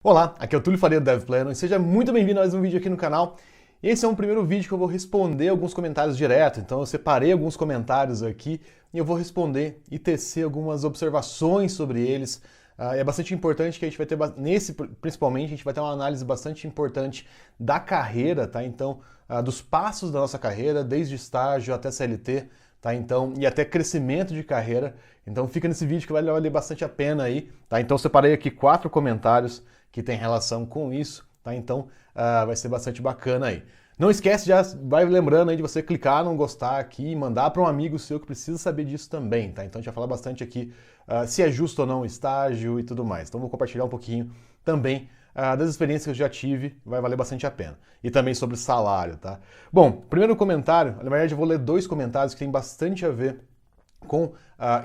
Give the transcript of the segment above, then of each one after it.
Olá, aqui é o Túlio Faria do DevPlano e seja muito bem-vindo a mais um vídeo aqui no canal. Esse é um primeiro vídeo que eu vou responder alguns comentários direto, então eu separei alguns comentários aqui e eu vou responder e tecer algumas observações sobre eles. É bastante importante que a gente vai ter, principalmente, a gente vai ter uma análise bastante importante da carreira, tá? Então, dos passos da nossa carreira, desde estágio até CLT, tá? Então, e até crescimento de carreira. Então fica nesse vídeo que vai valer bastante a pena aí, tá? Então eu separei aqui 4 comentários que tem relação com isso, tá? Então vai ser bastante bacana aí. Não esquece, já vai lembrando aí de você clicar no gostar aqui e mandar para um amigo seu que precisa saber disso também, tá? Então a gente vai falar bastante aqui se é justo ou não o estágio e tudo mais. Então vou compartilhar um pouquinho também das experiências que eu já tive, vai valer bastante a pena. E também sobre salário, tá? Bom, primeiro comentário, na verdade eu vou ler 2 comentários que tem bastante a ver com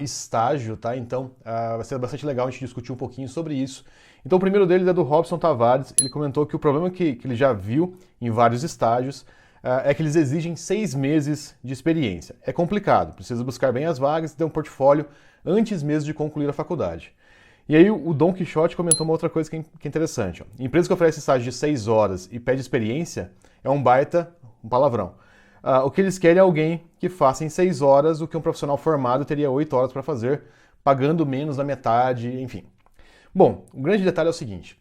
estágio, tá? Então vai ser bastante legal a gente discutir um pouquinho sobre isso. Então o primeiro deles é do Robson Tavares, ele comentou que o problema que ele já viu em vários estágios é que eles exigem 6 meses de experiência. É complicado, precisa buscar bem as vagas e ter um portfólio antes mesmo de concluir a faculdade. E aí o Dom Quixote comentou uma outra coisa que é interessante. Ó. Empresa que oferece estágio de 6 horas e pede experiência é um palavrão. O que eles querem é alguém que faça em 6 horas o que um profissional formado teria 8 horas para fazer, pagando menos da metade, enfim. Bom, o grande detalhe é o seguinte,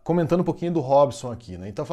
comentando um pouquinho do Robson aqui, né? Então,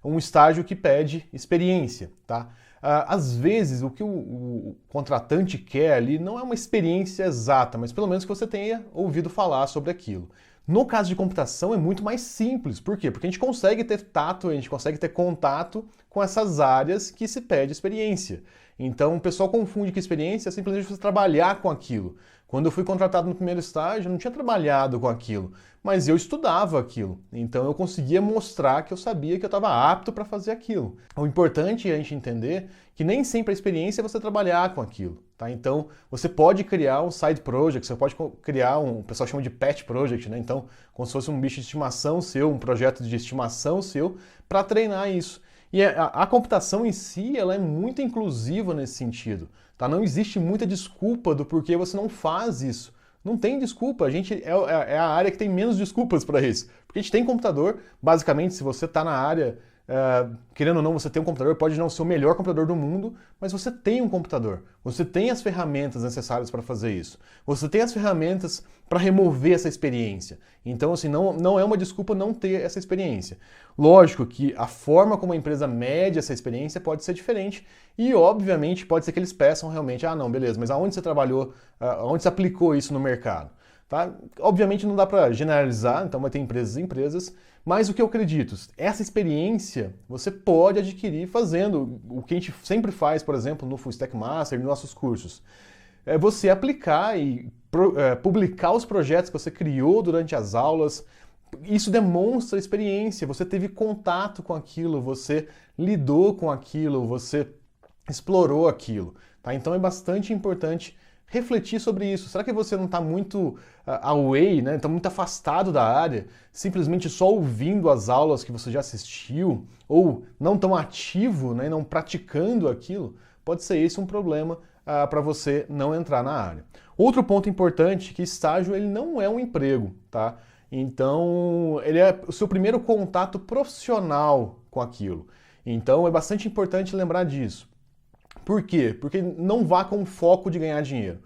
um estágio que pede experiência, tá? Às vezes, o que o contratante quer ali não é uma experiência exata, mas pelo menos que você tenha ouvido falar sobre aquilo. No caso de computação é muito mais simples. Por quê? Porque a gente consegue ter tato, a gente consegue ter contato com essas áreas que se pede experiência. Então o pessoal confunde que experiência é simplesmente você trabalhar com aquilo. Quando eu fui contratado no primeiro estágio, eu não tinha trabalhado com aquilo, mas eu estudava aquilo. Então eu conseguia mostrar que eu sabia que eu estava apto para fazer aquilo. O importante é a gente entender que nem sempre a experiência é você trabalhar com aquilo. Tá? Então você pode criar um side project, você pode criar o pessoal chama de pet project, né? Então como se fosse um bicho de estimação seu, um projeto de estimação seu, para treinar isso. E a computação em si, ela é muito inclusiva nesse sentido. Tá? Não existe muita desculpa do porquê você não faz isso. Não tem desculpa, a gente é a área que tem menos desculpas para isso. Porque a gente tem computador, basicamente, se você está na área, querendo ou não, você tem um computador, pode não ser o melhor computador do mundo, mas você tem um computador. Você tem as ferramentas necessárias para fazer isso. Você tem as ferramentas para remover essa experiência. Então, assim, não é uma desculpa não ter essa experiência. Lógico que a forma como a empresa mede essa experiência pode ser diferente e, obviamente, pode ser que eles peçam realmente, não, beleza, mas aonde você trabalhou, aonde você aplicou isso no mercado? Tá? Obviamente não dá para generalizar, então vai ter empresas e empresas, mas o que eu acredito, essa experiência você pode adquirir fazendo o que a gente sempre faz, por exemplo, no Full Stack Master, nos nossos cursos. É você aplicar e publicar os projetos que você criou durante as aulas. Isso demonstra experiência, você teve contato com aquilo, você lidou com aquilo, você explorou aquilo. Tá? Então é bastante importante refletir sobre isso. Será que você não está muito away, né? Está muito afastado da área, simplesmente só ouvindo as aulas que você já assistiu, ou não tão ativo, né? Não praticando aquilo? Pode ser esse um problema para você não entrar na área. Outro ponto importante é que estágio ele não é um emprego, tá? Então, ele é o seu primeiro contato profissional com aquilo. Então, é bastante importante lembrar disso. Por quê? Porque não vá com o foco de ganhar dinheiro.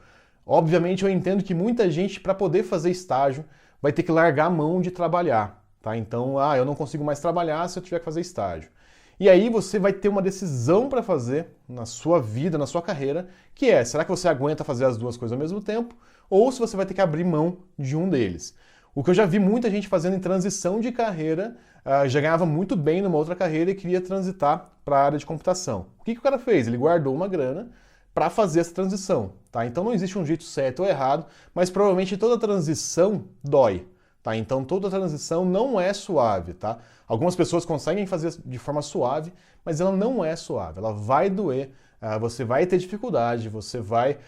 Obviamente, eu entendo que muita gente, para poder fazer estágio, vai ter que largar a mão de trabalhar. Tá? Então, eu não consigo mais trabalhar se eu tiver que fazer estágio. E aí você vai ter uma decisão para fazer na sua vida, na sua carreira, que é, será que você aguenta fazer as duas coisas ao mesmo tempo? Ou se você vai ter que abrir mão de um deles. O que eu já vi muita gente fazendo em transição de carreira, já ganhava muito bem numa outra carreira e queria transitar para a área de computação. O que o cara fez? Ele guardou uma grana para fazer essa transição. Tá? Então não existe um jeito certo ou errado, mas provavelmente toda transição dói. Tá? Então toda transição não é suave. Tá? Algumas pessoas conseguem fazer de forma suave, mas ela não é suave, ela vai doer. Você vai ter dificuldade, você vai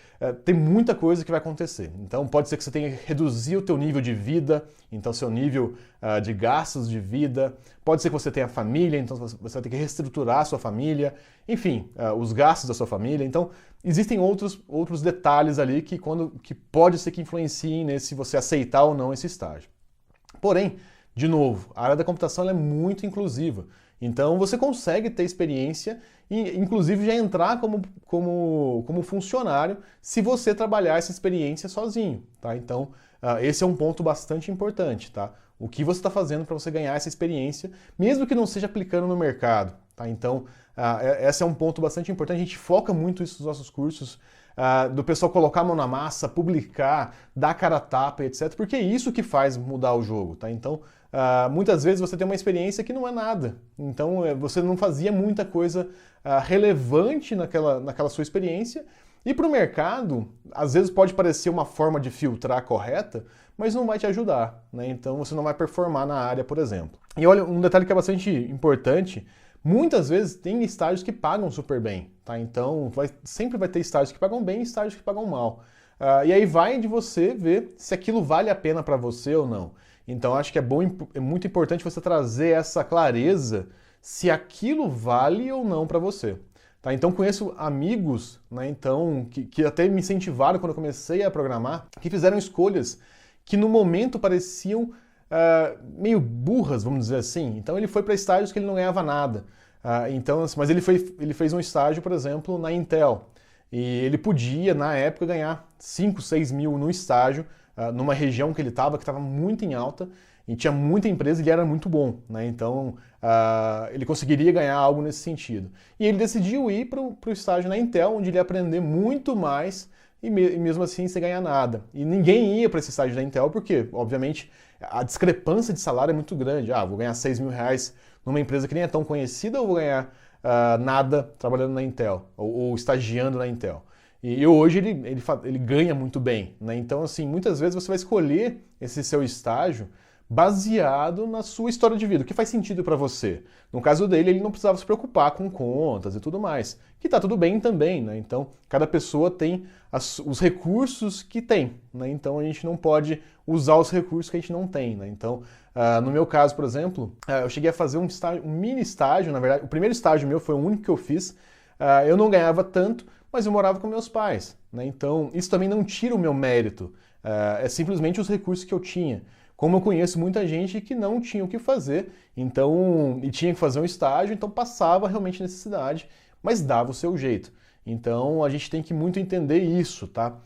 ter muita coisa que vai acontecer. Então pode ser que você tenha que reduzir o teu nível de vida, então seu nível de gastos de vida, pode ser que você tenha família, então você vai ter que reestruturar a sua família, enfim, os gastos da sua família. Então existem outros detalhes ali que pode ser que influenciem se você aceitar ou não esse estágio. Porém, de novo, a área da computação ela é muito inclusiva. Então você consegue ter experiência e inclusive já entrar como funcionário se você trabalhar essa experiência sozinho, tá? Então esse é um ponto bastante importante, tá? O que você está fazendo para você ganhar essa experiência, mesmo que não seja aplicando no mercado, tá? Então esse é um ponto bastante importante, a gente foca muito isso nos nossos cursos, do pessoal colocar a mão na massa, publicar, dar cara a tapa, etc. Porque é isso que faz mudar o jogo, tá? Então, muitas vezes você tem uma experiência que não é nada. Então, você não fazia muita coisa relevante naquela sua experiência. E para o mercado, às vezes pode parecer uma forma de filtrar correta, mas não vai te ajudar, né? Então, você não vai performar na área, por exemplo. E olha, um detalhe que é bastante importante, muitas vezes tem estágios que pagam super bem, tá? Então sempre vai ter estágios que pagam bem e estágios que pagam mal. E aí vai de você ver se aquilo vale a pena para você ou não. Então acho que é muito importante você trazer essa clareza se aquilo vale ou não para você. Tá? Então conheço amigos, né, então, que até me incentivaram quando eu comecei a programar, que fizeram escolhas que no momento pareciam meio burras, vamos dizer assim. Então ele foi para estágios que ele não ganhava nada. Então, mas ele fez um estágio, por exemplo, na Intel. E ele podia, na época, ganhar 5, 6 mil no estágio, numa região que ele estava, que estava muito em alta, e tinha muita empresa e ele era muito bom, né? Então, ele conseguiria ganhar algo nesse sentido. E ele decidiu ir para o estágio na Intel, onde ele ia aprender muito mais e mesmo assim sem ganhar nada. E ninguém ia para esse estágio da Intel porque, obviamente, a discrepância de salário é muito grande. Vou ganhar 6 mil reais numa empresa que nem é tão conhecida ou vou ganhar nada trabalhando na Intel ou estagiando na Intel? E hoje ele ganha muito bem, né? Então, assim, muitas vezes você vai escolher esse seu estágio baseado na sua história de vida, o que faz sentido para você. No caso dele, ele não precisava se preocupar com contas e tudo mais, que tá tudo bem também, né? Então, cada pessoa tem os recursos que tem, né? Então, a gente não pode usar os recursos que a gente não tem, né? Então, no meu caso, por exemplo, eu cheguei a fazer um mini estágio, na verdade, o primeiro estágio meu foi o único que eu fiz, eu não ganhava tanto, mas eu morava com meus pais, né? Então, isso também não tira o meu mérito, é simplesmente os recursos que eu tinha. Como eu conheço muita gente que não tinha o que fazer, então, e tinha que fazer um estágio, então passava realmente necessidade, mas dava o seu jeito. Então a gente tem que muito entender isso, tá?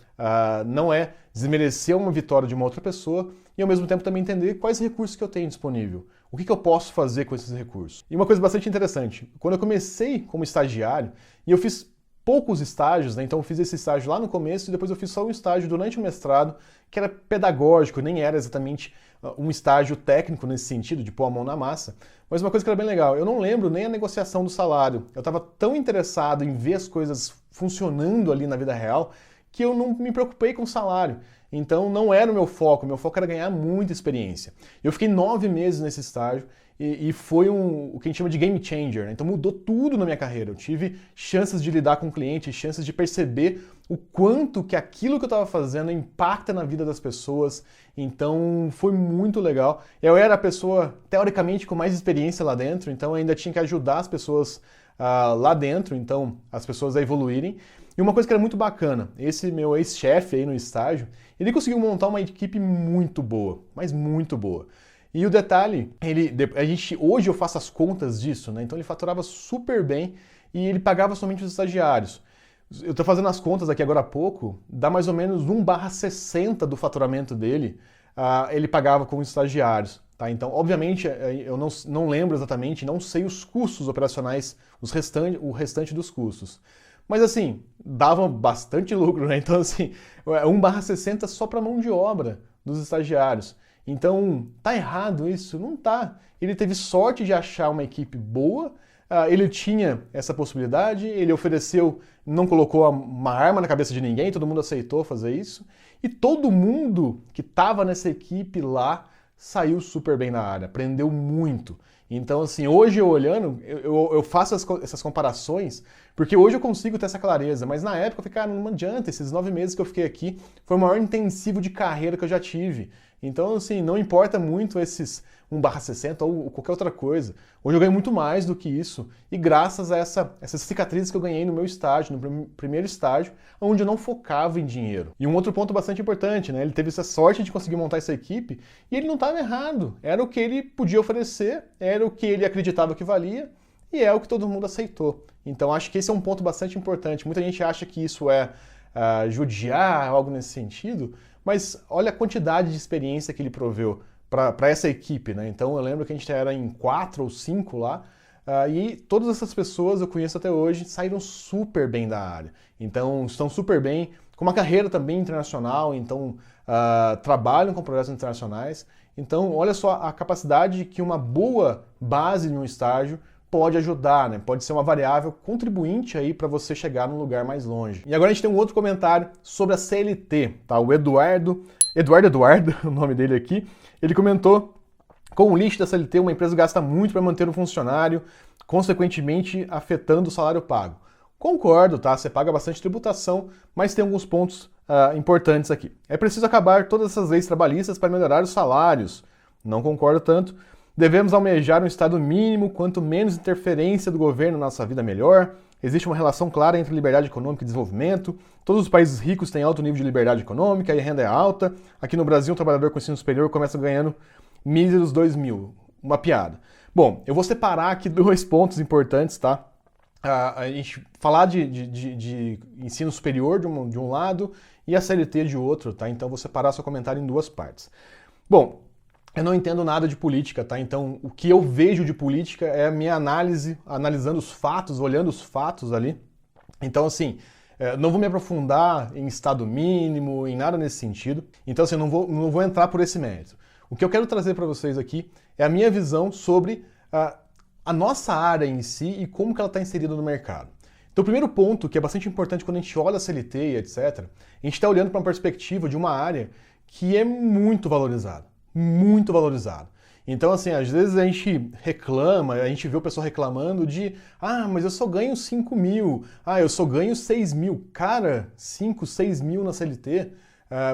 Não é desmerecer uma vitória de uma outra pessoa e ao mesmo tempo também entender quais recursos que eu tenho disponível. O que eu posso fazer com esses recursos? E uma coisa bastante interessante, quando eu comecei como estagiário, e eu fiz poucos estágios, né? Então eu fiz esse estágio lá no começo e depois eu fiz só um estágio durante o mestrado, que era pedagógico, nem era exatamente um estágio técnico nesse sentido, de pôr a mão na massa. Mas uma coisa que era bem legal, eu não lembro nem a negociação do salário. Eu estava tão interessado em ver as coisas funcionando ali na vida real que eu não me preocupei com o salário. Então não era o meu foco era ganhar muita experiência. Eu fiquei 9 meses nesse estágio e foi o que a gente chama de game changer, né? Então mudou tudo na minha carreira. Eu tive chances de lidar com clientes, chances de perceber o quanto que aquilo que eu estava fazendo impacta na vida das pessoas. Então foi muito legal. Eu era a pessoa, teoricamente, com mais experiência lá dentro, então eu ainda tinha que ajudar as pessoas lá dentro, então as pessoas a evoluírem. E uma coisa que era muito bacana, esse meu ex-chefe aí no estágio, ele conseguiu montar uma equipe muito boa, mas muito boa. E o detalhe, hoje eu faço as contas disso, né? Então ele faturava super bem e ele pagava somente os estagiários. Eu estou fazendo as contas aqui agora há pouco, dá mais ou menos 1/60 do faturamento dele, ele pagava com os estagiários. Tá? Então, obviamente, eu não lembro exatamente, não sei os custos operacionais, o restante dos custos. Mas assim, dava bastante lucro, né? Então, assim, 1/60 só para mão de obra dos estagiários. Então, tá errado isso? Não tá. Ele teve sorte de achar uma equipe boa, ele tinha essa possibilidade, ele ofereceu, não colocou uma arma na cabeça de ninguém, todo mundo aceitou fazer isso, e todo mundo que estava nessa equipe lá saiu super bem na área, aprendeu muito. Então, assim, hoje eu olhando, eu faço essas comparações, porque hoje eu consigo ter essa clareza, mas na época eu fiquei, cara, não adianta, esses 9 meses que eu fiquei aqui foi o maior intensivo de carreira que eu já tive. Então, assim, não importa muito esses 1/60 ou qualquer outra coisa. Hoje eu ganho muito mais do que isso, e graças a essas cicatrizes que eu ganhei no meu estágio, no primeiro estágio, onde eu não focava em dinheiro. E um outro ponto bastante importante, né? Ele teve essa sorte de conseguir montar essa equipe, e ele não estava errado. Era o que ele podia oferecer, era o que ele acreditava que valia, e é o que todo mundo aceitou. Então acho que esse é um ponto bastante importante. Muita gente acha que isso é judiar, algo nesse sentido, mas olha a quantidade de experiência que ele proveu para essa equipe, né? Então eu lembro que a gente era em 4 ou 5 lá, e todas essas pessoas eu conheço até hoje saíram super bem da área. Então estão super bem, com uma carreira também internacional, então trabalham com projetos internacionais. Então olha só a capacidade que uma boa base de um estágio pode ajudar, né? Pode ser uma variável contribuinte aí para você chegar num lugar mais longe. E agora a gente tem um outro comentário sobre a CLT, tá? O Eduardo, o nome dele aqui, ele comentou: com o lixo da CLT, uma empresa gasta muito para manter um funcionário, consequentemente afetando o salário pago. Concordo, tá? Você paga bastante tributação, mas tem alguns pontos importantes aqui. É preciso acabar todas essas leis trabalhistas para melhorar os salários. Não concordo tanto. Devemos almejar um estado mínimo, quanto menos interferência do governo na nossa vida, melhor. Existe uma relação clara entre liberdade econômica e desenvolvimento. Todos os países ricos têm alto nível de liberdade econômica e a renda é alta. Aqui no Brasil, um trabalhador com ensino superior começa ganhando míseros 2.000. Uma piada. Bom, eu vou separar aqui 2 pontos importantes, tá? A gente falar de ensino superior de um lado e a CLT de outro, tá? Então eu vou separar seu comentário em 2 partes. Bom, eu não entendo nada de política, tá? Então, o que eu vejo de política é a minha análise, analisando os fatos, olhando os fatos ali. Então, assim, não vou me aprofundar em estado mínimo, em nada nesse sentido. Então, assim, não vou entrar por esse mérito. O que eu quero trazer para vocês aqui é a minha visão sobre a nossa área em si e como que ela está inserida no mercado. Então, o primeiro ponto, que é bastante importante quando a gente olha a CLT e etc., a gente está olhando para uma perspectiva de uma área que é muito valorizada. Muito valorizado. Então, assim, às vezes a gente reclama, a gente vê o pessoal reclamando de mas eu só ganho 5.000, eu só ganho 6.000. Cara, 5, 6.000 na CLT,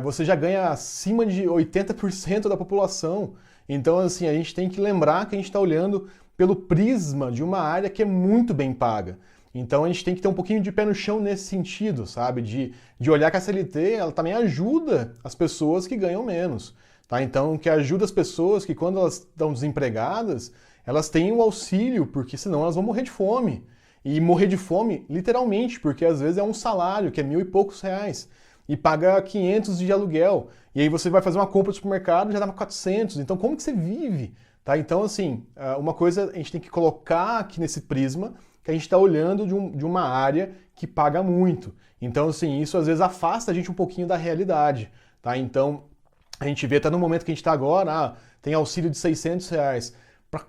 você já ganha acima de 80% da população. Então, assim, a gente tem que lembrar que a gente está olhando pelo prisma de uma área que é muito bem paga. Então a gente tem que ter um pouquinho de pé no chão nesse sentido, sabe? De olhar que a CLT, ela também ajuda as pessoas que ganham menos. Tá? Então, que ajuda as pessoas que, quando elas estão desempregadas, elas têm o auxílio, porque senão elas vão morrer de fome. E morrer de fome, literalmente, porque às vezes é um salário, que é 1.000 e poucos reais, e paga 500 de aluguel. E aí você vai fazer uma compra no supermercado e já dá 400. Então, como que você vive? Tá? Então, assim, uma coisa a gente tem que colocar aqui nesse prisma, que a gente está olhando de uma área que paga muito. Então, assim, isso às vezes afasta a gente um pouquinho da realidade. Tá? Então, a gente vê, tá no momento que a gente está agora, tem auxílio de 600 reais para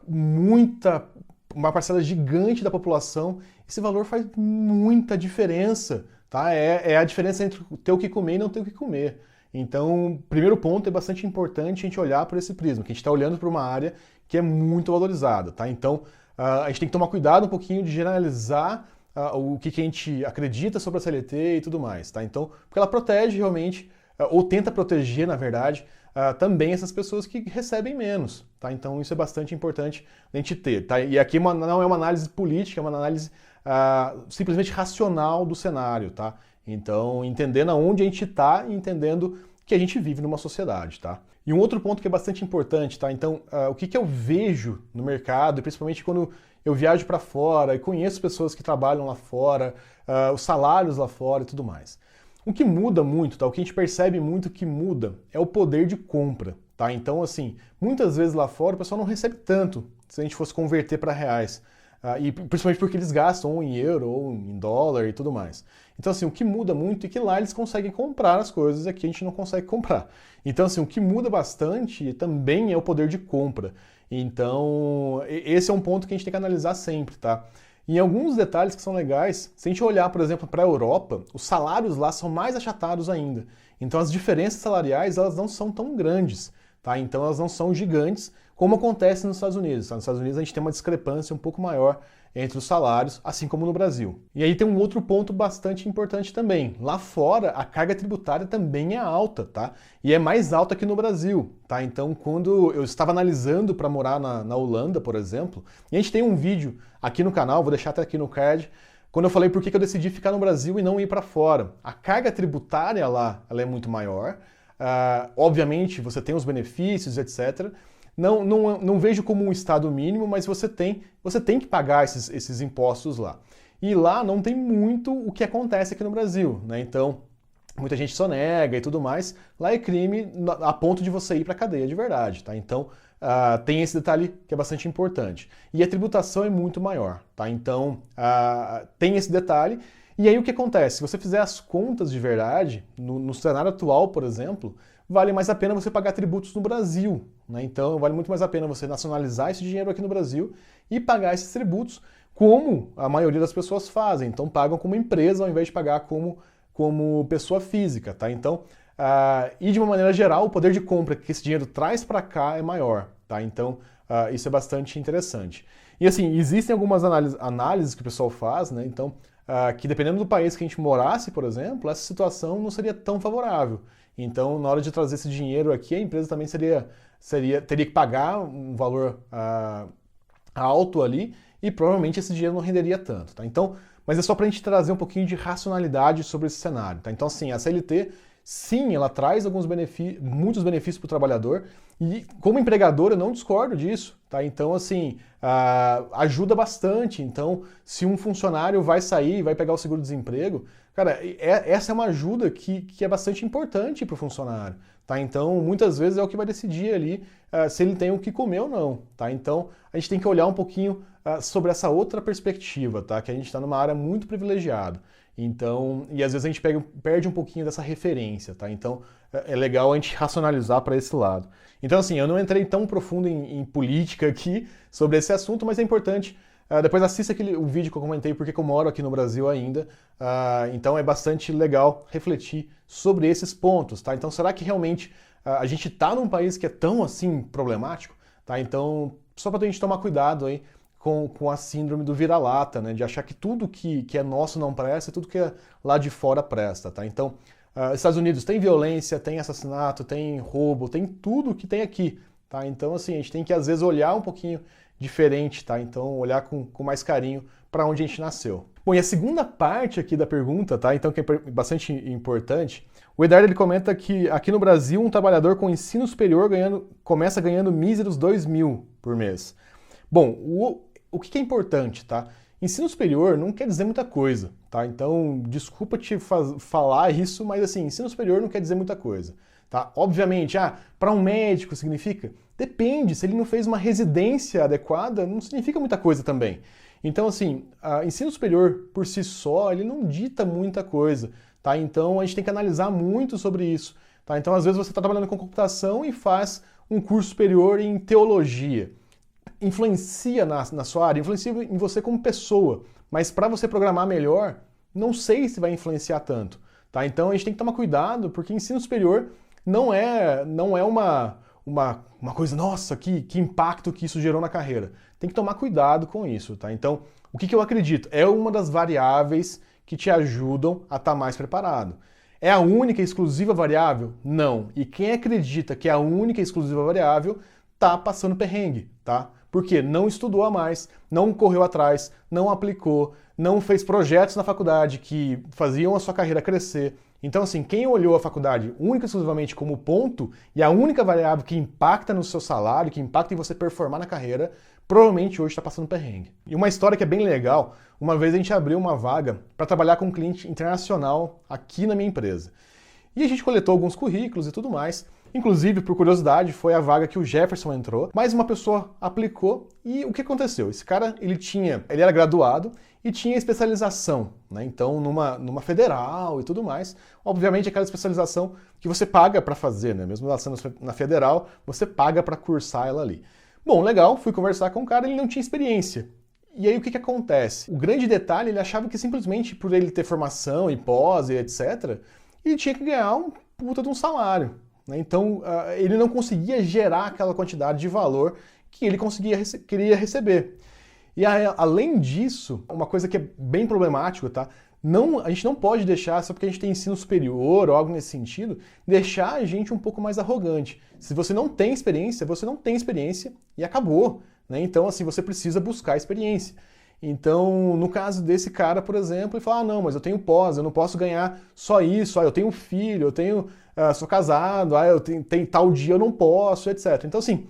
uma parcela gigante da população. Esse valor faz muita diferença, tá? É a diferença entre ter o que comer e não ter o que comer. Então, o primeiro ponto é bastante importante a gente olhar por esse prisma, que a gente está olhando para uma área que é muito valorizada, tá? Então, a gente tem que tomar cuidado um pouquinho de generalizar o que a gente acredita sobre a CLT e tudo mais, tá? Então, porque ela protege realmente, ou tenta proteger, na verdade, também essas pessoas que recebem menos, tá? Então isso é bastante importante a gente ter, tá? E aqui não é uma análise política, é uma análise simplesmente racional do cenário, tá? Então, entendendo aonde a gente está e entendendo que a gente vive numa sociedade, tá? E um outro ponto que é bastante importante, tá? Então, o que eu vejo no mercado, principalmente quando eu viajo para fora e conheço pessoas que trabalham lá fora, os salários lá fora e tudo mais. O que muda muito, tá? O que a gente percebe muito que muda é o poder de compra, tá? Então, assim, muitas vezes lá fora o pessoal não recebe tanto se a gente fosse converter para reais. E principalmente porque eles gastam ou em euro ou em dólar e tudo mais. Então, assim, o que muda muito é que lá eles conseguem comprar as coisas e aqui a gente não consegue comprar. Então, assim, o que muda bastante também é o poder de compra. Então, esse é um ponto que a gente tem que analisar sempre, tá? E alguns detalhes que são legais, se a gente olhar, por exemplo, para a Europa, os salários lá são mais achatados ainda. Então, as diferenças salariais, elas não são tão grandes, tá? Então, elas não são gigantes como acontece nos Estados Unidos. Tá? Nos Estados Unidos a gente tem uma discrepância um pouco maior entre os salários, assim como no Brasil. E aí tem um outro ponto bastante importante também. Lá fora, a carga tributária também é alta, tá? E é mais alta que no Brasil, tá? Então, quando eu estava analisando para morar na Holanda, por exemplo, e a gente tem um vídeo aqui no canal, vou deixar até aqui no card, quando eu falei por que eu decidi ficar no Brasil e não ir para fora. A carga tributária lá, ela é muito maior. Obviamente, você tem os benefícios, etc., não vejo como um estado mínimo, mas você tem que pagar esses impostos lá. E lá não tem muito o que acontece aqui no Brasil, né? Então, muita gente sonega e tudo mais. Lá é crime a ponto de você ir para a cadeia de verdade, tá? Então, tem esse detalhe que é bastante importante. E a tributação é muito maior, tá? Então, tem esse detalhe. E aí o que acontece? Se você fizer as contas de verdade, no cenário atual, por exemplo, vale mais a pena você pagar tributos no Brasil, né? Então vale muito mais a pena você nacionalizar esse dinheiro aqui no Brasil e pagar esses tributos como a maioria das pessoas fazem. Então pagam como empresa ao invés de pagar como pessoa física, tá? Então, e de uma maneira geral, o poder de compra que esse dinheiro traz para cá é maior, tá? Então isso é bastante interessante. E assim, existem algumas análises que o pessoal faz, né? Então, que dependendo do país que a gente morasse, por exemplo, essa situação não seria tão favorável. Então, na hora de trazer esse dinheiro aqui, a empresa também teria que pagar um valor alto ali e provavelmente esse dinheiro não renderia tanto, tá? Então, mas é só para a gente trazer um pouquinho de racionalidade sobre esse cenário, tá? Então, assim, a CLT, sim, ela traz muitos benefícios para o trabalhador e, como empregador, eu não discordo disso, tá? Então, assim, ajuda bastante. Então, se um funcionário vai sair, vai pegar o seguro-desemprego, cara, essa é uma ajuda que é bastante importante para o funcionário, tá? Então, muitas vezes é o que vai decidir ali se ele tem o que comer ou não, tá? Então, a gente tem que olhar um pouquinho sobre essa outra perspectiva, tá? Que a gente está numa área muito privilegiada. Então, e às vezes a gente perde um pouquinho dessa referência, tá? Então, é legal a gente racionalizar para esse lado. Então, assim, eu não entrei tão profundo em política aqui sobre esse assunto, mas é importante. Depois assista o vídeo que eu comentei porque eu moro aqui no Brasil ainda. Então é bastante legal refletir sobre esses pontos, tá? Então será que realmente a gente está num país que é tão assim problemático? Tá? Então, só para a gente tomar cuidado aí com a síndrome do vira-lata, né? De achar que tudo que é nosso não presta e tudo que é lá de fora presta, tá? Então, Estados Unidos tem violência, tem assassinato, tem roubo, tem tudo que tem aqui, tá? Então, assim, a gente tem que às vezes olhar um pouquinho diferente, tá? Então, olhar com mais carinho para onde a gente nasceu. Bom, e a segunda parte aqui da pergunta, tá? Então, que é bastante importante, o Eduardo ele comenta que aqui no Brasil um trabalhador com ensino superior começa ganhando míseros 2.000 por mês. Bom, o que é importante, tá? Ensino superior não quer dizer muita coisa, tá? Então, desculpa te falar isso, mas assim, ensino superior não quer dizer muita coisa, tá? Obviamente, para um médico significa? Depende, se ele não fez uma residência adequada, não significa muita coisa também. Então, assim, ensino superior por si só, ele não dita muita coisa, tá? Então, a gente tem que analisar muito sobre isso, tá? Então, às vezes você está trabalhando com computação e faz um curso superior em teologia. Influencia na sua área, influencia em você como pessoa, mas para você programar melhor, não sei se vai influenciar tanto, tá? Então, a gente tem que tomar cuidado, porque ensino superior não é uma coisa, nossa, que impacto que isso gerou na carreira. Tem que tomar cuidado com isso, tá? Então, o que eu acredito? É uma das variáveis que te ajudam a estar mais preparado. É a única e exclusiva variável? Não. E quem acredita que é a única e exclusiva variável tá passando perrengue, tá? Porque não estudou a mais, não correu atrás, não aplicou, não fez projetos na faculdade que faziam a sua carreira crescer. Então, assim, quem olhou a faculdade única e exclusivamente como ponto e a única variável que impacta no seu salário, que impacta em você performar na carreira, provavelmente hoje está passando perrengue. E uma história que é bem legal, uma vez a gente abriu uma vaga para trabalhar com um cliente internacional aqui na minha empresa. E a gente coletou alguns currículos e tudo mais. Inclusive, por curiosidade, foi a vaga que o Jefferson entrou, mais uma pessoa aplicou e o que aconteceu? Esse cara, ele era graduado e tinha especialização, né? Então, numa federal e tudo mais. Obviamente, aquela especialização que você paga para fazer, né? Mesmo ela sendo na federal, você paga para cursar ela ali. Bom, legal, fui conversar com o cara, ele não tinha experiência. E aí o que acontece? O grande detalhe, ele achava que simplesmente por ele ter formação e pós e etc., ele tinha que ganhar um puta de um salário. né? Então, ele não conseguia gerar aquela quantidade de valor que ele queria receber. E além disso, uma coisa que é bem problemática, tá? A gente não pode deixar, só porque a gente tem ensino superior ou algo nesse sentido, deixar a gente um pouco mais arrogante. Se você não tem experiência, você não tem experiência e acabou, né? Então, assim, você precisa buscar experiência. Então, no caso desse cara, por exemplo, ele fala, não, mas eu tenho pós, eu não posso ganhar só isso, eu tenho um filho, sou casado, eu tenho tal dia eu não posso, etc. Então, assim,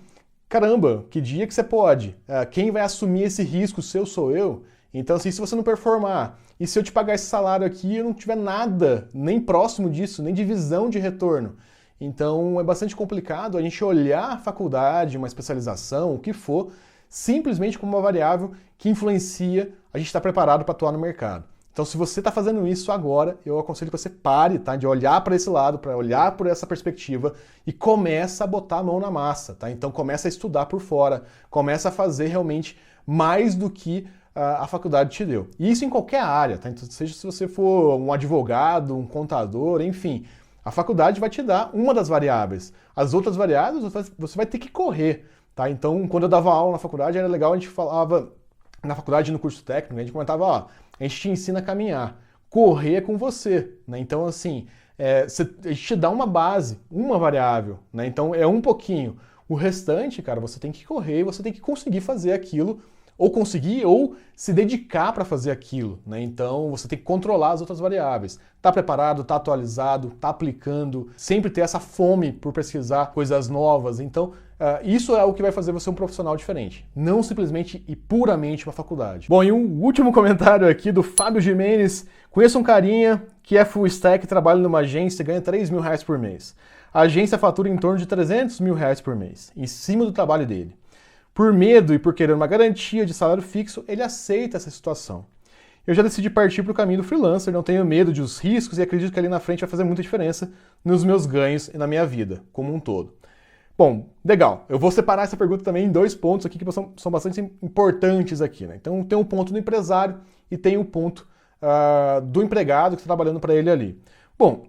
caramba, que dia que você pode? Quem vai assumir esse risco seu sou eu? Então, assim, se você não performar, e se eu te pagar esse salário aqui e eu não tiver nada, nem próximo disso, nem de visão de retorno. Então, é bastante complicado a gente olhar a faculdade, uma especialização, o que for, simplesmente como uma variável que influencia a gente estar preparado para atuar no mercado. Então, se você está fazendo isso agora, eu aconselho que você pare, tá, de olhar para esse lado, para olhar por essa perspectiva e começa a botar a mão na massa, tá? Então, começa a estudar por fora, começa a fazer realmente mais do que a faculdade te deu. E isso em qualquer área, tá? Então, seja se você for um advogado, um contador, enfim, a faculdade vai te dar uma das variáveis. As outras variáveis você vai ter que correr, tá? Então, quando eu dava aula na faculdade, era legal, a gente falava, na faculdade, no curso técnico, a gente comentava, ó, a gente te ensina a caminhar, correr é com você, né? Então, assim, a gente te dá uma base, uma variável, né? Então, é um pouquinho. O restante, cara, você tem que correr, você tem que conseguir fazer aquilo, ou se dedicar para fazer aquilo, né? Então você tem que controlar as outras variáveis. Tá preparado, tá atualizado, tá aplicando, sempre ter essa fome por pesquisar coisas novas. Então isso é o que vai fazer você um profissional diferente, não simplesmente e puramente uma faculdade. Bom, e um último comentário aqui do Fábio Jimenez. Conheço um carinha que é full stack, trabalha numa agência e ganha R$3.000 por mês. A agência fatura em torno de R$300.000 por mês, em cima do trabalho dele. Por medo e por querer uma garantia de salário fixo, ele aceita essa situação. Eu já decidi partir para o caminho do freelancer, não tenho medo dos riscos e acredito que ali na frente vai fazer muita diferença nos meus ganhos e na minha vida, como um todo. Bom, legal. Eu vou separar essa pergunta também em 2 pontos aqui que são bastante importantes aqui, né? Então tem um ponto do empresário e tem o ponto do empregado que está trabalhando para ele ali. Bom,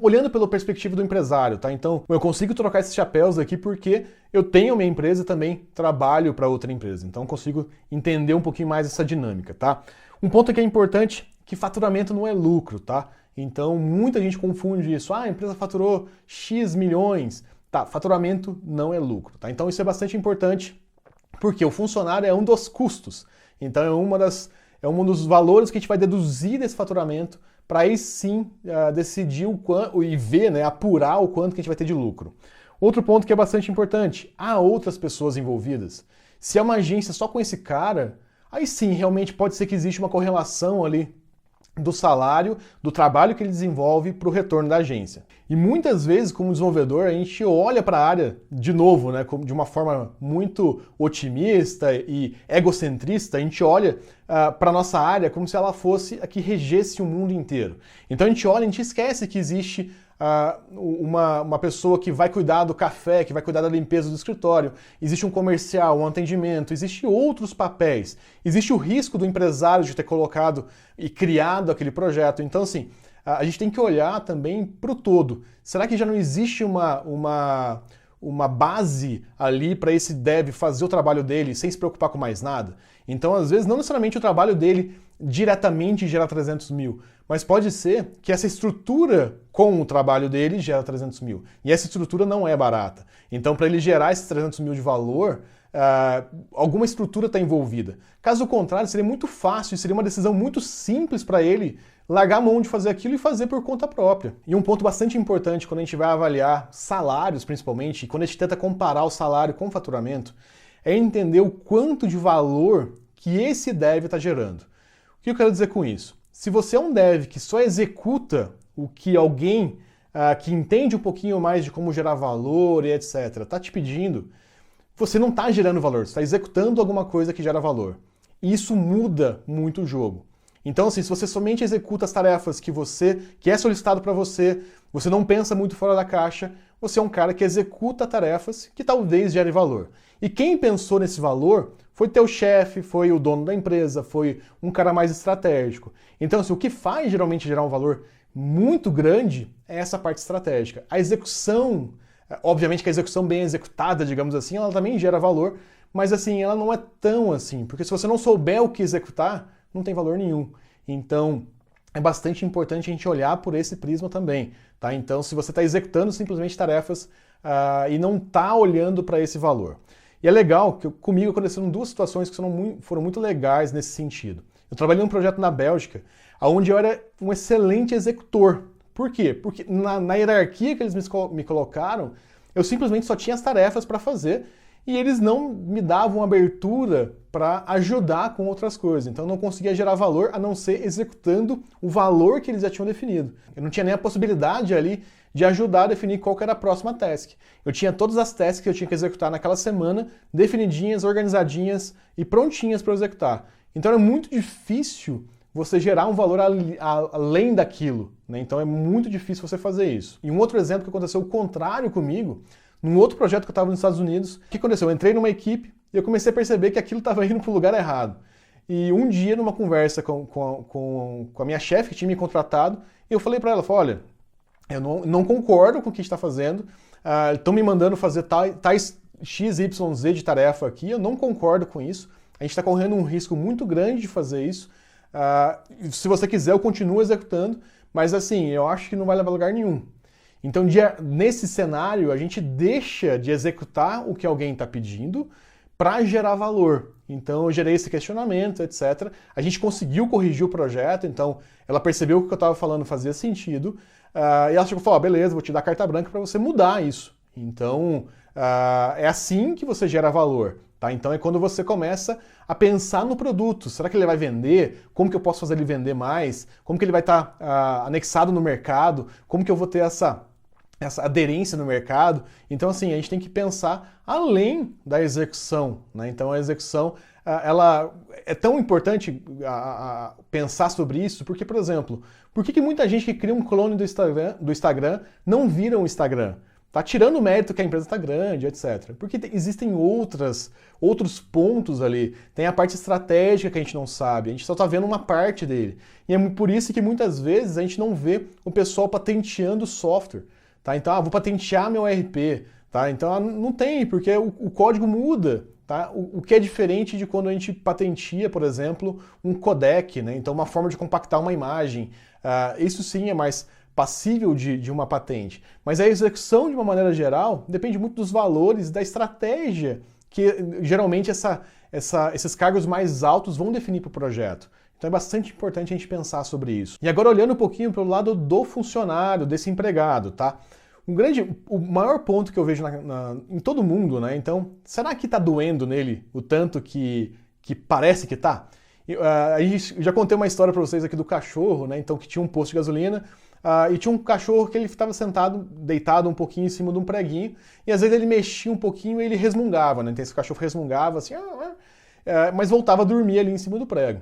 olhando pela perspectiva do empresário, tá? Então, eu consigo trocar esses chapéus aqui porque eu tenho minha empresa e também trabalho para outra empresa. Então, eu consigo entender um pouquinho mais essa dinâmica, tá? Um ponto que é importante, que faturamento não é lucro, tá? Então, muita gente confunde isso. A empresa faturou X milhões. Tá, faturamento não é lucro, tá? Então, isso é bastante importante porque o funcionário é um dos custos. Então, é um dos valores que a gente vai deduzir desse faturamento para aí sim decidir o quanto e ver, né, apurar o quanto que a gente vai ter de lucro. Outro ponto que é bastante importante, há outras pessoas envolvidas. Se é uma agência só com esse cara, aí sim, realmente pode ser que existe uma correlação ali do salário, do trabalho que ele desenvolve para o retorno da agência. E muitas vezes, como desenvolvedor, a gente olha para a área, de novo, né, de uma forma muito otimista e egocentrista, a gente olha para a nossa área como se ela fosse a que regesse o mundo inteiro. Então a gente olha, a gente esquece que existe uma pessoa que vai cuidar do café, que vai cuidar da limpeza do escritório, existe um comercial, um atendimento, existem outros papéis, existe o risco do empresário de ter colocado e criado aquele projeto. Então, assim, a gente tem que olhar também para o todo. Será que já não existe uma base ali para esse dev fazer o trabalho dele sem se preocupar com mais nada? Então, às vezes, não necessariamente o trabalho dele diretamente gera 300 mil, mas pode ser que essa estrutura com o trabalho dele gera 300 mil. E essa estrutura não é barata. Então, para ele gerar esses 300 mil de valor, alguma estrutura está envolvida. Caso contrário, seria muito fácil, seria uma decisão muito simples para ele largar a mão de fazer aquilo e fazer por conta própria. E um ponto bastante importante quando a gente vai avaliar salários, principalmente, e quando a gente tenta comparar o salário com o faturamento, é entender o quanto de valor que esse dev está gerando. O que eu quero dizer com isso? Se você é um dev que só executa o que alguém que entende um pouquinho mais de como gerar valor e etc. está te pedindo, você não está gerando valor, você está executando alguma coisa que gera valor. E isso muda muito o jogo. Então, assim, se você somente executa as tarefas que é solicitado para você, você não pensa muito fora da caixa, você é um cara que executa tarefas que talvez gere valor. E quem pensou nesse valor foi teu chefe, foi o dono da empresa, foi um cara mais estratégico. Então, assim, o que faz geralmente gerar um valor muito grande é essa parte estratégica. A execução, obviamente que a execução bem executada, digamos assim, ela também gera valor, mas assim, ela não é tão assim, porque se você não souber o que executar, não tem valor nenhum. Então, é bastante importante a gente olhar por esse prisma também, tá? Então, se você está executando simplesmente tarefas e não está olhando para esse valor. E é legal que comigo aconteceram duas situações que foram muito legais nesse sentido. Eu trabalhei num projeto na Bélgica, onde eu era um excelente executor. Por quê? Porque na hierarquia que eles me colocaram, eu simplesmente só tinha as tarefas para fazer e eles não me davam abertura para ajudar com outras coisas. Então eu não conseguia gerar valor a não ser executando o valor que eles já tinham definido. Eu não tinha nem a possibilidade ali de ajudar a definir qual que era a próxima task. Eu tinha todas as tasks que eu tinha que executar naquela semana definidinhas, organizadinhas e prontinhas para eu executar. Então era muito difícil você gerar um valor além daquilo, né? Então é muito difícil você fazer isso. E um outro exemplo que aconteceu o contrário comigo, num outro projeto que eu estava nos Estados Unidos, o que aconteceu? Eu entrei numa equipe e eu comecei a perceber que aquilo estava indo para o lugar errado. E um dia, numa conversa com a minha chefe, que tinha me contratado, eu falei para ela, olha, eu não concordo com o que está fazendo, estão me mandando fazer tais X, Y, Z de tarefa aqui, eu não concordo com isso, a gente está correndo um risco muito grande de fazer isso, se você quiser eu continuo executando, mas assim, eu acho que não vai levar a lugar nenhum. Então, nesse cenário, a gente deixa de executar o que alguém está pedindo para gerar valor. Então, eu gerei esse questionamento, etc. A gente conseguiu corrigir o projeto, então ela percebeu que o que eu estava falando fazia sentido, e ela chegou e falou, beleza, vou te dar carta branca para você mudar isso. Então, é assim que você gera valor. Tá? Então é quando você começa a pensar no produto. Será que ele vai vender? Como que eu posso fazer ele vender mais? Como que ele vai estar anexado no mercado? Como que eu vou ter essa aderência no mercado? Então assim, a gente tem que pensar além da execução, né? Então a execução, ela é tão importante pensar sobre isso, porque, por exemplo, por que muita gente que cria um clone do Instagram não vira um Instagram? Tá tirando o mérito que a empresa está grande, etc. Porque existem outros pontos ali. Tem a parte estratégica que a gente não sabe, a gente só está vendo uma parte dele. E é por isso que muitas vezes a gente não vê o pessoal patenteando software. Tá? Então, vou patentear meu ERP. Tá? Então, não tem, porque o código muda. Tá? O que é diferente de quando a gente patenteia, por exemplo, um codec, né? Então uma forma de compactar uma imagem. Isso sim é mais passível de uma patente. Mas a execução, de uma maneira geral, depende muito dos valores, da estratégia que geralmente esses cargos mais altos vão definir para o projeto. Então é bastante importante a gente pensar sobre isso. E agora olhando um pouquinho para o lado do funcionário, desse empregado, tá? O maior ponto que eu vejo em todo mundo, né? Então, será que está doendo nele o tanto que parece que está? Já contei uma história para vocês aqui do cachorro, né? Então, que tinha um posto de gasolina e tinha um cachorro que ele estava deitado um pouquinho em cima de um preguinho, e às vezes ele mexia um pouquinho e ele resmungava, né? Então esse cachorro resmungava assim, mas voltava a dormir ali em cima do prego.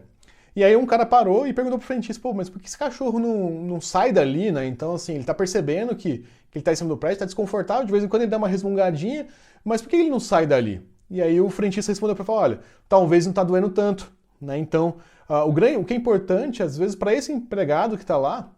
E aí um cara parou e perguntou pro frentista, pô, mas por que esse cachorro não sai dali, né? Então assim, ele tá percebendo que ele tá em cima do prédio, tá desconfortável, de vez em quando ele dá uma resmungadinha, mas por que ele não sai dali? E aí o frentista respondeu para ele, olha, talvez não tá doendo tanto, né? Então, o que é importante, às vezes, para esse empregado que tá lá,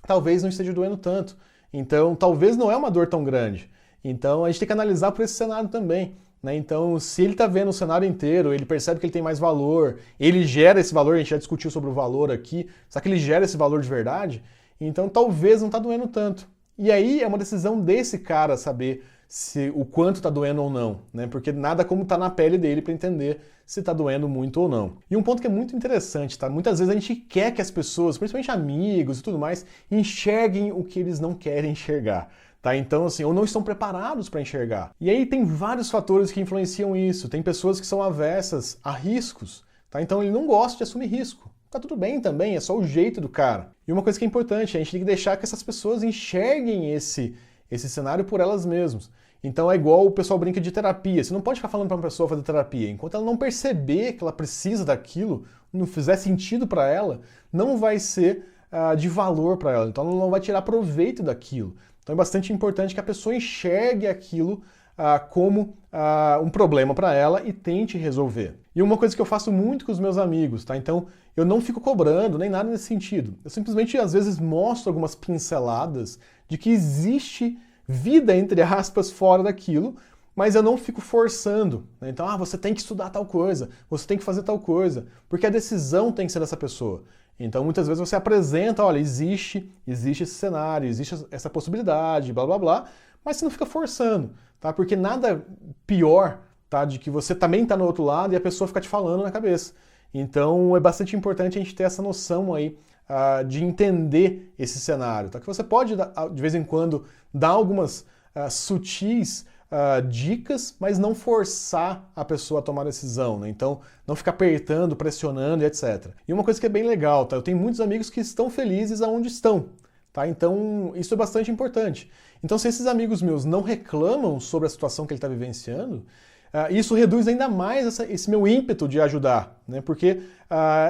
talvez não esteja doendo tanto. Então, talvez não é uma dor tão grande. Então, a gente tem que analisar por esse cenário também. Né? Então, se ele está vendo o cenário inteiro, ele percebe que ele tem mais valor, ele gera esse valor, a gente já discutiu sobre o valor aqui, só que ele gera esse valor de verdade, então talvez não está doendo tanto. E aí é uma decisão desse cara saber o quanto está doendo ou não, né? Porque nada como tá na pele dele para entender se está doendo muito ou não. E um ponto que é muito interessante, tá? Muitas vezes a gente quer que as pessoas, principalmente amigos e tudo mais, enxerguem o que eles não querem enxergar. Tá? Então, assim, ou não estão preparados para enxergar. E aí tem vários fatores que influenciam isso. Tem pessoas que são avessas a riscos, tá? Então ele não gosta de assumir risco. Tá tudo bem também, é só o jeito do cara. E uma coisa que é importante, a gente tem que deixar que essas pessoas enxerguem esse cenário por elas mesmas. Então é igual o pessoal brinca de terapia. Você não pode ficar falando para uma pessoa fazer terapia. Enquanto ela não perceber que ela precisa daquilo, não fizer sentido para ela, não vai ser de valor para ela. Então ela não vai tirar proveito daquilo. Então é bastante importante que a pessoa enxergue aquilo como um problema para ela e tente resolver. E uma coisa que eu faço muito com os meus amigos, tá? Então eu não fico cobrando nem nada nesse sentido. Eu simplesmente às vezes mostro algumas pinceladas de que existe vida, entre aspas, fora daquilo, mas eu não fico forçando, né? Então, você tem que estudar tal coisa, você tem que fazer tal coisa, porque a decisão tem que ser dessa pessoa. Então, muitas vezes você apresenta, olha, existe esse cenário, existe essa possibilidade, blá blá blá, mas você não fica forçando, tá? Porque nada pior, tá, de que você também tá no outro lado e a pessoa fica te falando na cabeça. Então, é bastante importante a gente ter essa noção aí de entender esse cenário, tá? Que você pode, de vez em quando, dar algumas sutis dicas, mas não forçar a pessoa a tomar decisão, né? Então, não ficar apertando, pressionando e etc. E uma coisa que é bem legal, tá? Eu tenho muitos amigos que estão felizes aonde estão, tá? Então, isso é bastante importante. Então, se esses amigos meus não reclamam sobre a situação que ele está vivenciando, isso reduz ainda mais esse meu ímpeto de ajudar, né? Porque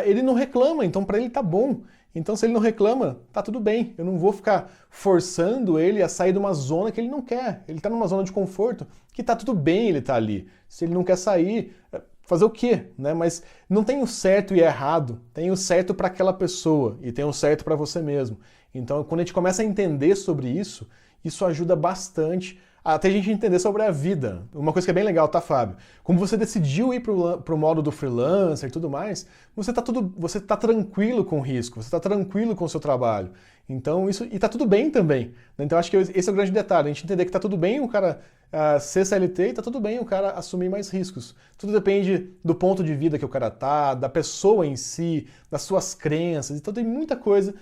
ele não reclama, então para ele tá bom. Então, se ele não reclama, tá tudo bem. Eu não vou ficar forçando ele a sair de uma zona que ele não quer. Ele tá numa zona de conforto que tá tudo bem ele tá ali. Se ele não quer sair, fazer o quê? Né? Mas não tem o certo e errado. Tem o certo para aquela pessoa e tem o certo para você mesmo. Então, quando a gente começa a entender sobre isso, isso ajuda bastante até a gente entender sobre a vida. Uma coisa que é bem legal, tá, Fábio? Como você decidiu ir pro modo do freelancer e tudo mais, você tá tranquilo com o risco, você tá tranquilo com o seu trabalho. Então, e tá tudo bem também. Então, acho que esse é o grande detalhe, a gente entender que tá tudo bem o cara ser CLT e tá tudo bem o cara assumir mais riscos. Tudo depende do ponto de vida que o cara tá, da pessoa em si, das suas crenças. Então, tem muita coisa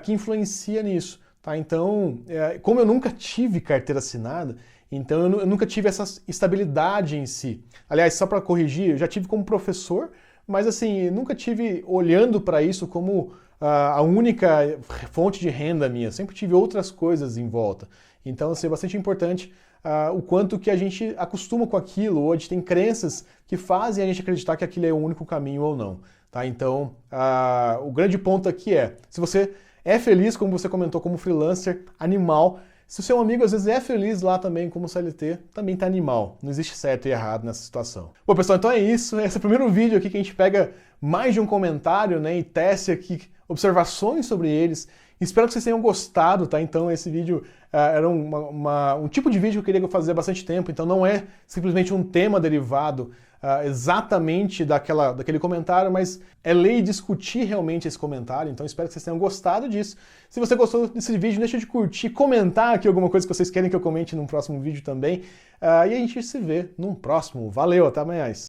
que influencia nisso. Tá, então, como eu nunca tive carteira assinada, então eu nunca tive essa estabilidade em si. Aliás, só para corrigir, eu já tive como professor, mas assim, nunca tive olhando para isso como a única fonte de renda minha. Sempre tive outras coisas em volta. Então, assim, é bastante importante o quanto que a gente acostuma com aquilo, ou a gente tem crenças que fazem a gente acreditar que aquilo é o único caminho ou não. Tá? Então, o grande ponto aqui se você é feliz, como você comentou, como freelancer, animal. Se o seu amigo às vezes é feliz lá também como CLT, também tá animal. Não existe certo e errado nessa situação. Bom, pessoal, então é isso. Esse é o primeiro vídeo aqui que a gente pega mais de um comentário, né, e teste aqui observações sobre eles. Espero que vocês tenham gostado, tá? Então esse vídeo era um tipo de vídeo que eu queria fazer há bastante tempo, então não é simplesmente um tema derivado exatamente daquele comentário, mas é ler e discutir realmente esse comentário, então espero que vocês tenham gostado disso. Se você gostou desse vídeo, deixa de curtir, comentar aqui alguma coisa que vocês querem que eu comente num próximo vídeo também, e a gente se vê num próximo. Valeu, até amanhã!